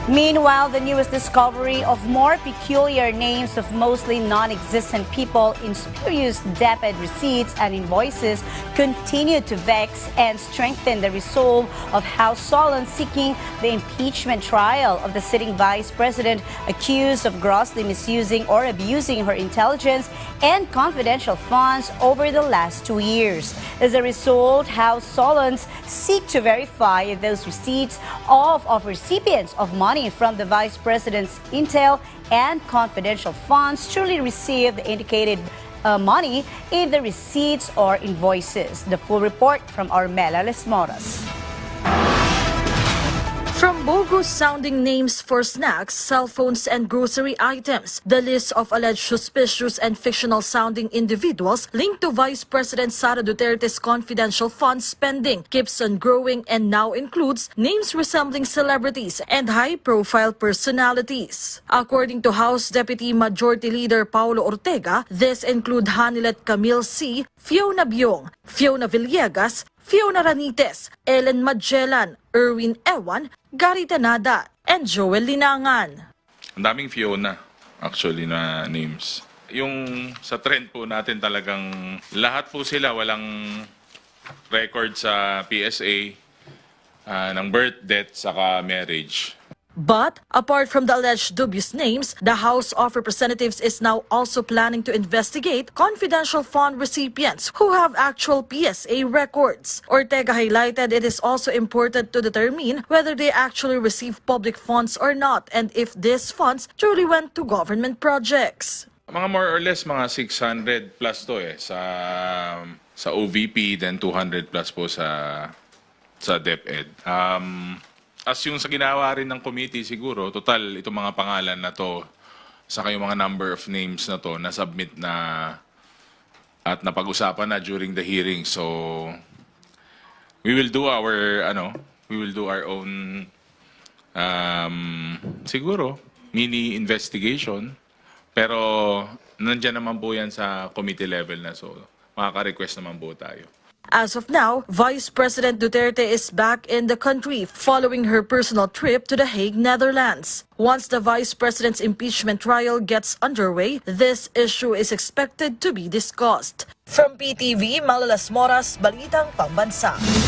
Meanwhile, the newest discovery of more peculiar names of mostly non-existent people in spurious DepEd receipts and invoices continue to vex and strengthen the resolve of House Solon seeking the impeachment trial of the sitting vice president accused of grossly misusing or abusing her intelligence and confidential funds over the last 2 years. As a result, House Solons seek to verify those receipts of recipients of money from the Vice President's intel and confidential funds truly received the indicated money in the receipts or invoices. The full report from Armela Lesmoras. From bogus-sounding names for snacks, cell phones, and grocery items, the list of alleged suspicious and fictional-sounding individuals linked to Vice President Sara Duterte's confidential fund spending keeps on growing and now includes names resembling celebrities and high-profile personalities. According to House Deputy Majority Leader Paulo Ortega, this include Hanilet Camille C., Fiona Biong, Fiona Villegas, Fiona Ranites, Ellen Magellan, Erwin Ewan, Gary Tanada, and Joel Linangan. Ang daming Fiona, actually, na names. Yung sa trend po natin talagang lahat po sila walang record sa PSA, ng birth, death, saka marriage. But, apart from the alleged dubious names, the House of Representatives is now also planning to investigate confidential fund recipients who have actual PSA records. Ortega highlighted it is also important to determine whether they actually receive public funds or not and if these funds truly went to government projects. Mga more or less, mga 600 plus to sa OVP, then 200 plus po sa DepEd. As yung sa ginawa rin ng committee siguro, total itong mga pangalan na to, saka yung mga number of names na to, na-submit na at napag-usapan na during the hearing. So, we will do our own, siguro, mini investigation. Pero, nandiyan naman po yan sa committee level na. So, makaka-request naman po tayo. As of now, Vice President Duterte is back in the country following her personal trip to The Hague, Netherlands. Once the Vice President's impeachment trial gets underway, this issue is expected to be discussed. From PTV, Malalas Moras, Balitang Pambansa.